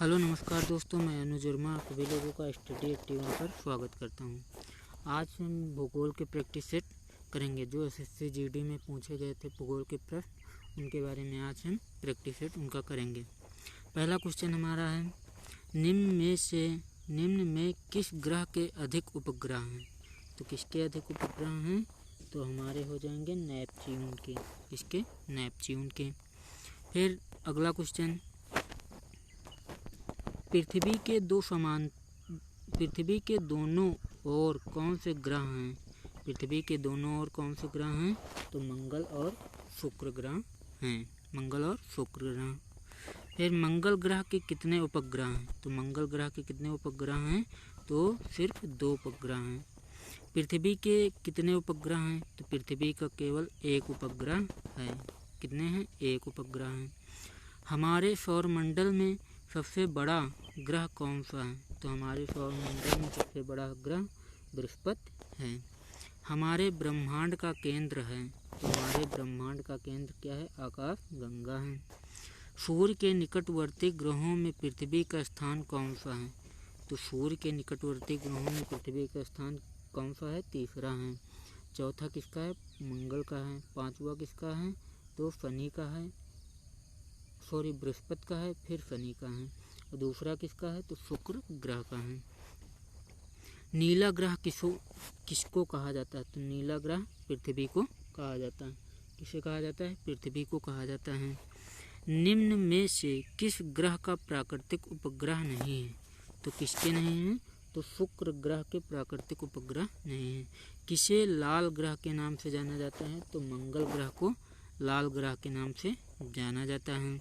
Hello नमस्कार दोस्तों, मैं अनुज वर्मा आप सभी लोगों का स्टडी एक्टिव पर स्वागत करता हूं। आज हम भूगोल के प्रैक्टिस सेट करेंगे जो एसएससी जीडी में पूछे गए थे भूगोल के प्रश्न, उनके बारे में आज हम प्रैक्टिस सेट उनका करेंगे। पहला क्वेश्चन हमारा है, निम्न में किस ग्रह के अधिक उपग्रह हैं? तो किसके अधिक उपग्रह हैं? तो हमारे हो जाएंगे नेपच्यून के। किसके? नेपच्यून के। फिर अगला क्वेश्चन, पृथ्वी के दोनों ओर कौन से ग्रह हैं? पृथ्वी के दोनों ओर कौन से ग्रह हैं? तो मंगल और शुक्र ग्रह हैं। मंगल और शुक्र ग्रह। फिर मंगल ग्रह के कितने उपग्रह हैं? तो मंगल ग्रह के कितने उपग्रह हैं? तो सिर्फ 2 उपग्रह हैं। पृथ्वी के कितने उपग्रह हैं? तो पृथ्वी का केवल 1 उपग्रह है। कितने हैं? 1 उपग्रह हैं। हमारे सौरमंडल में सबसे बड़ा ग्रह कौन सा है? तो हमारे सौरमंडल में सबसे बड़ा ग्रह बृहस्पति है। हमारे ब्रह्मांड का केंद्र है। तो हमारे ब्रह्मांड का केंद्र क्या है? आकाश गंगा है। सूर्य के निकटवर्ती ग्रहों में पृथ्वी का स्थान कौन सा है? तो सूर्य के निकटवर्ती ग्रहों में पृथ्वी का स्थान कौन सा है? तीसरा है। चौथा किसका है? मंगल का है। पांचवा किसका है? तो शनि का है, बृहस्पति का है, फिर शनि का है। और दूसरा किसका है? तो शुक्र ग्रह का है। नीला ग्रह किसको कहा जाता है? तो नीला ग्रह पृथ्वी को कहा जाता है। किसे कहा जाता है? पृथ्वी को कहा जाता है। निम्न में से किस ग्रह का प्राकृतिक उपग्रह नहीं है? तो किसके नहीं है? तो शुक्र ग्रह के प्राकृतिक उपग्रह नहीं है। किसे लाल ग्रह के नाम से जाना जाता है? तो मंगल ग्रह को लाल ग्रह के नाम से जाना जाता है।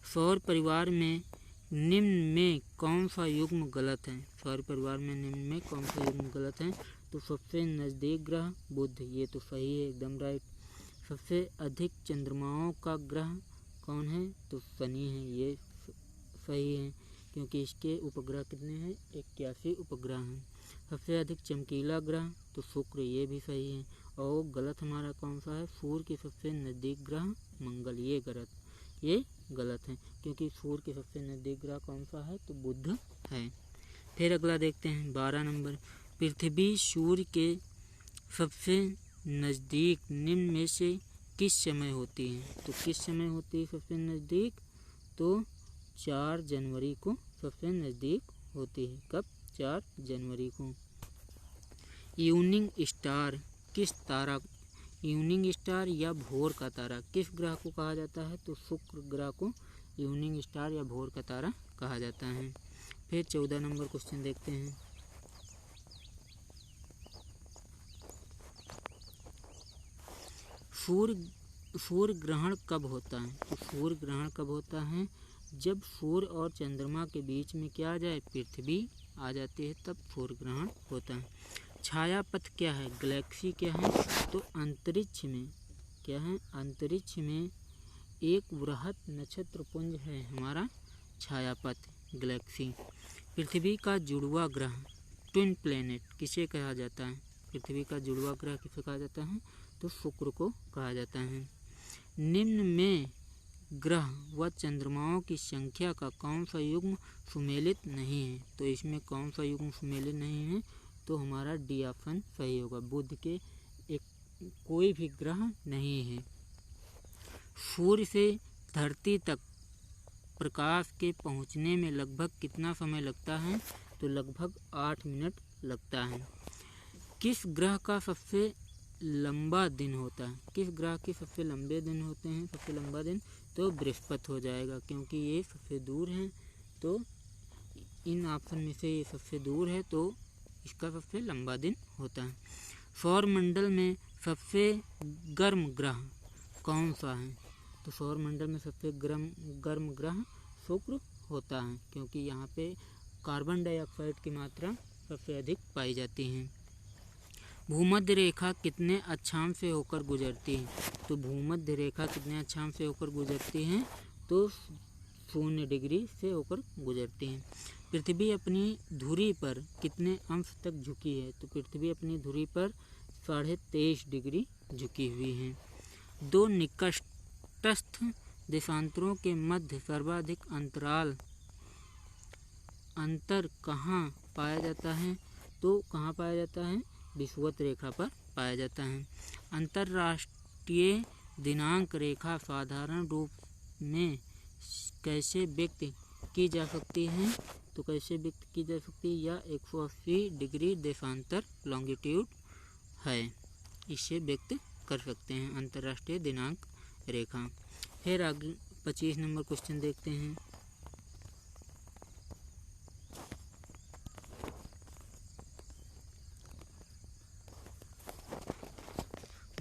सौर परिवार में निम्न में कौन सा युग्म गलत है? सौर परिवार में निम्न में कौन सा युग्म गलत है? तो सबसे नज़दीक ग्रह बुध, ये तो सही है, एकदम राइट। सबसे अधिक चंद्रमाओं का ग्रह कौन है? तो शनि है, ये सही है क्योंकि इसके उपग्रह कितने हैं? 81 उपग्रह हैं। सबसे अधिक चमकीला ग्रह तो शुक्र, ये भी सही है। और गलत हमारा कौन सा है? सूर्य के सबसे नज़दीक ग्रह मंगल, ये गलत है क्योंकि सूर्य के सबसे नज़दीक ग्रह कौन सा है? तो बुध है। फिर अगला देखते हैं 12 नंबर, पृथ्वी सूर्य के सबसे नज़दीक निम्न में से किस समय होती है? तो किस समय होती है सबसे नज़दीक? तो 4 जनवरी को सबसे नज़दीक होती है। कब? 4 जनवरी को। इवनिंग स्टार इवनिंग स्टार या भोर का तारा किस ग्रह को कहा जाता है? तो शुक्र ग्रह को इवनिंग स्टार या भोर का तारा कहा जाता है। फिर 14 नंबर क्वेश्चन देखते हैं, सूर्य ग्रहण कब होता है? तो सूर्य ग्रहण कब होता है? जब सूर्य और चंद्रमा के बीच में क्या आ जाए? पृथ्वी आ जाती है, तब सूर्य ग्रहण होता है। छायापथ क्या है? गैलेक्सी क्या है? तो अंतरिक्ष में क्या है? अंतरिक्ष में एक वृहत नक्षत्रपुंज है हमारा छायापथ, गैलेक्सी। पृथ्वी का जुड़वा ग्रह ट्विन प्लैनेट किसे कहा जाता है? पृथ्वी का जुड़वा ग्रह किसे कहा जाता है? तो शुक्र को कहा जाता है। निम्न में ग्रह व चंद्रमाओं की संख्या का कौन सा युग्म सुमेलित नहीं है? तो इसमें कौन सा युग्म सुमेलित नहीं है? तो हमारा डी ऑप्शन सही होगा। बुध के एक कोई भी ग्रह नहीं है। सूर्य से धरती तक प्रकाश के पहुंचने में लगभग कितना समय लगता है? तो लगभग 8 मिनट लगता है। किस ग्रह का सबसे लंबा दिन होता है? किस ग्रह के सबसे लंबे दिन होते हैं? सबसे लंबा दिन तो बृहस्पति हो जाएगा क्योंकि ये सबसे दूर है। तो इन ऑप्शन में से ये सबसे दूर है, तो इसका सबसे लंबा दिन होता है। सौरमंडल में सबसे गर्म ग्रह कौन सा है? तो सौरमंडल में सबसे गर्म ग्रह शुक्र होता है क्योंकि यहाँ पे कार्बन डाइऑक्साइड की मात्रा सबसे अधिक पाई जाती है। भूमध्य रेखा कितने अक्षांश से होकर गुजरती है? तो भूमध्य रेखा कितने अक्षांश से होकर गुजरती है? तो 0 डिग्री से होकर गुजरती है। पृथ्वी अपनी धुरी पर कितने अंश तक झुकी है? तो पृथ्वी अपनी धुरी पर 23.5 डिग्री झुकी हुई है। 2 निकटस्थ देशांतरों के मध्य सर्वाधिक अंतराल अंतर कहाँ पाया जाता है? तो कहाँ पाया जाता है? विषुवत रेखा पर पाया जाता है। अंतर्राष्ट्रीय दिनांक रेखा साधारण रूप में कैसे व्यक्त की जा सकती है? तो कैसे व्यक्त की जा सकती है? यह 180 डिग्री देशांतर लॉन्गिट्यूड है, इसे व्यक्त कर सकते हैं अंतर्राष्ट्रीय दिनांक रेखा। फिर आगे 25 नंबर क्वेश्चन देखते हैं।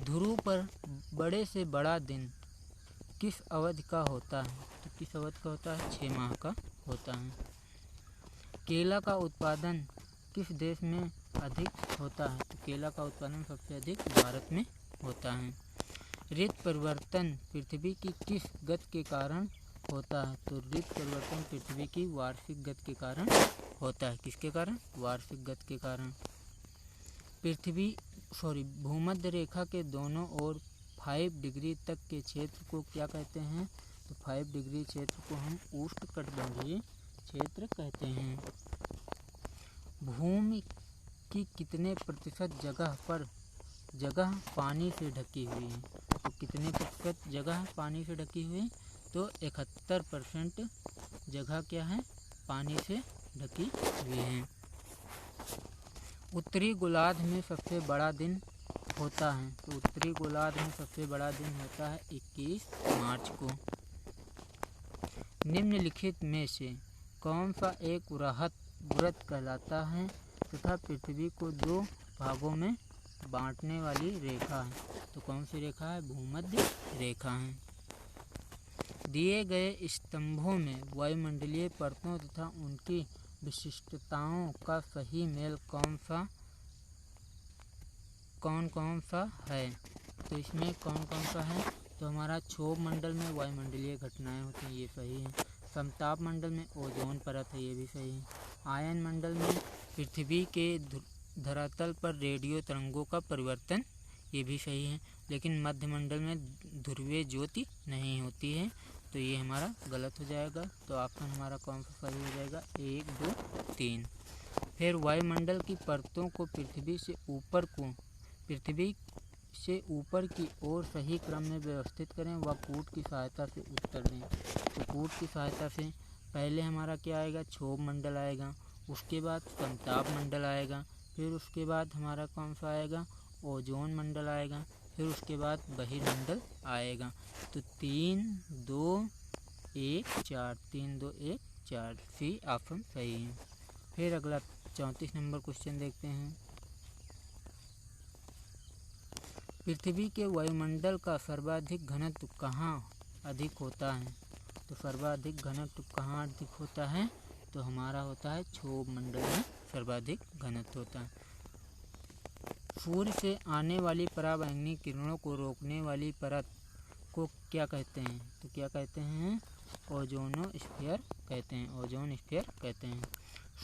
ध्रुव पर बड़े से बड़ा दिन किस अवधि का होता है? तो किस अवधि का होता है? 6 माह का होता है। केला का उत्पादन किस देश में अधिक होता है? तो केला का उत्पादन सबसे अधिक भारत में होता है। ऋतु परिवर्तन पृथ्वी की किस गति के कारण होता है? तो ऋतु परिवर्तन पृथ्वी की वार्षिक गति के कारण होता है। किसके कारण? वार्षिक गति के कारण। भूमध्य रेखा के दोनों ओर 5 डिग्री तक के क्षेत्र को क्या कहते हैं? तो 5 डिग्री क्षेत्र को हम उष्णकटिबंधीय क्षेत्र कहते हैं। भूमि की कितने प्रतिशत जगह पानी से ढकी हुई है? तो कितने प्रतिशत जगह पानी से ढकी हुई है? तो 71% जगह क्या है? पानी से ढकी हुई है। उत्तरी गोलार्ध में सबसे बड़ा दिन होता है? तो उत्तरी गोलार्ध में सबसे बड़ा दिन होता है 21 मार्च को। निम्नलिखित में से कौन सा एक व्रत कहलाता है तथा पृथ्वी को 2 भागों में बांटने वाली रेखा है? तो कौन सी रेखा है? भूमध्य रेखा है। दिए गए स्तंभों में वायुमंडलीय परतों तथा उनकी विशिष्टताओं का सही मेल कौन कौन सा है? तो इसमें कौन सा है? तो हमारा क्षोभ मंडल में वायुमंडलीय घटनाएं होती हैं, ये सही है। समताप मंडल में ओजोन परत है, ये भी सही है। आयन मंडल में पृथ्वी के धरातल पर रेडियो तरंगों का परिवर्तन, ये भी सही है। लेकिन मध्य मंडल में ध्रुवीय ज्योति नहीं होती है, तो ये हमारा गलत हो जाएगा। तो ऑप्शन हमारा कौन सा सही हो जाएगा? 1, 2, 3। फिर वायुमंडल की परतों को पृथ्वी से ऊपर की ओर सही क्रम में व्यवस्थित करें व कूट की सहायता से उत्तर दें। तो कूट की सहायता से पहले हमारा क्या आएगा? क्षोभ मंडल आएगा, उसके बाद समताप मंडल आएगा, फिर उसके बाद हमारा कौन सा आएगा? ओजोन मंडल आएगा, फिर उसके बाद बहिर्मंडल आएगा। तो 3, 2, 1, 4, 3, 2, 1, 4 सी ऑप्शन सही है। फिर अगला 34 नंबर क्वेश्चन देखते हैं। पृथ्वी के वायुमंडल का सर्वाधिक घनत्व कहाँ अधिक होता है? तो सर्वाधिक घनत्व कहाँ अधिक होता है? तो हमारा होता है क्षोभ मंडल में सर्वाधिक घनत्व होता है। सूर्य से आने वाली पराबैंगनी किरणों को रोकने वाली परत को क्या कहते हैं? तो क्या कहते हैं? ओजोनोस्फीयर कहते हैं, ओजोन स्फीयर कहते हैं।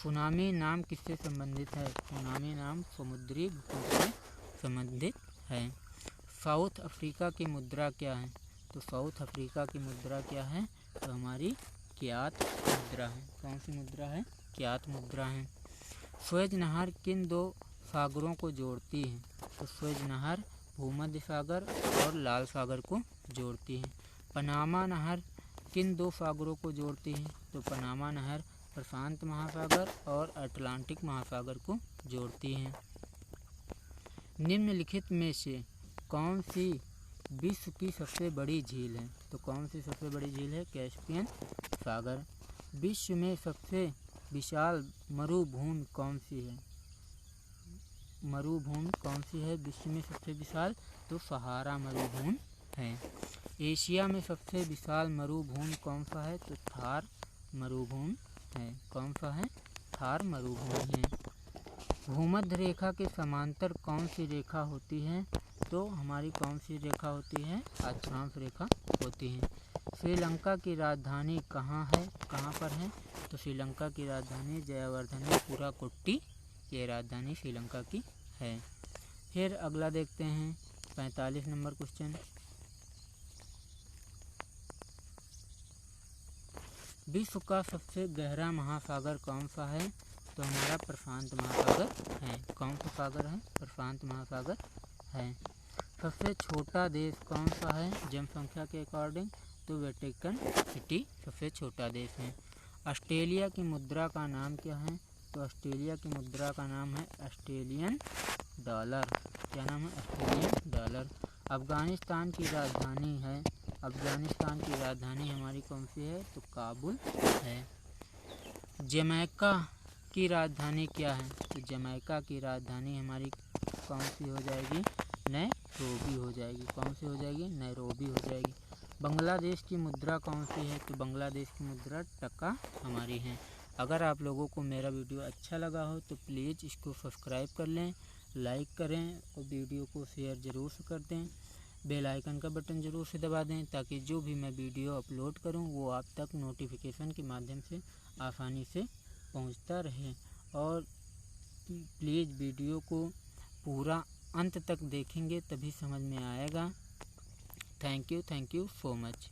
सुनामी नाम किससे संबंधित है? सुनामी नाम समुद्री भूकंप से संबंधित है। साउथ अफ्रीका की मुद्रा क्या है? तो साउथ अफ्रीका की मुद्रा क्या है? तो हमारी क्यात मुद्रा है। कौन सी मुद्रा है? क्यात मुद्रा है। स्वेज नहर किन 2 सागरों को जोड़ती है? तो स्वेज नहर भूमध्य सागर और लाल सागर को जोड़ती है। पनामा नहर किन 2 सागरों को जोड़ती है? तो पनामा नहर प्रशांत महासागर और अटलांटिक महासागर को जोड़ती है। निम्नलिखित में से कौन सी विश्व की सबसे बड़ी झील है? तो कौन सी सबसे बड़ी झील है? कैस्पियन सागर। विश्व में सबसे विशाल मरुभूमि कौन सी है? मरुभूमि कौन सी है विश्व में सबसे विशाल? तो सहारा मरुभूमि है। एशिया में सबसे विशाल मरुभूमि कौन सा है? तो थार मरुभूमि है। कौन सा है? थार मरुभूमि है। भूमध्य रेखा के समांतर कौन सी रेखा होती है? तो हमारी कौन सी रेखा होती है? अक्षांश रेखा होती है। श्रीलंका की राजधानी कहाँ पर है? तो श्रीलंका की राजधानी जयवर्धने पुराकुट्टी, ये राजधानी श्रीलंका की है। फिर अगला देखते हैं 45 नंबर क्वेश्चन। विश्व का सबसे गहरा महासागर कौन सा है? तो हमारा प्रशांत महासागर है। कौन सा सागर है? प्रशांत महासागर है। सबसे छोटा देश कौन सा है जनसंख्या के अकॉर्डिंग? तो वेटिकन सिटी सबसे छोटा देश है। ऑस्ट्रेलिया की मुद्रा का नाम क्या है? तो ऑस्ट्रेलिया की मुद्रा का नाम है ऑस्ट्रेलियन डॉलर। क्या नाम है? Australian dollar. अफगानिस्तान की राजधानी है, अफगानिस्तान की राजधानी हमारी कौन सी है? तो काबुल है। जमैका की राजधानी क्या है? तो जमैका की राजधानी हमारी कौन सी हो जाएगी? नैरोबी हो जाएगी। कौन सी हो जाएगी? नैरोबी हो जाएगी। बांग्लादेश की मुद्रा कौन सी है? तो बांग्लादेश की मुद्रा टका हमारी है। अगर आप लोगों को मेरा वीडियो अच्छा लगा हो तो प्लीज़ इसको सब्सक्राइब कर लें, लाइक करें और वीडियो को शेयर ज़रूर से कर दें। बेल आइकन का बटन ज़रूर से दबा दें ताकि जो भी मैं वीडियो अपलोड करूं वो आप तक नोटिफिकेशन के माध्यम से आसानी से पहुंचता रहे। और प्लीज़ वीडियो को पूरा अंत तक देखेंगे तभी समझ में आएगा। Thank you so much.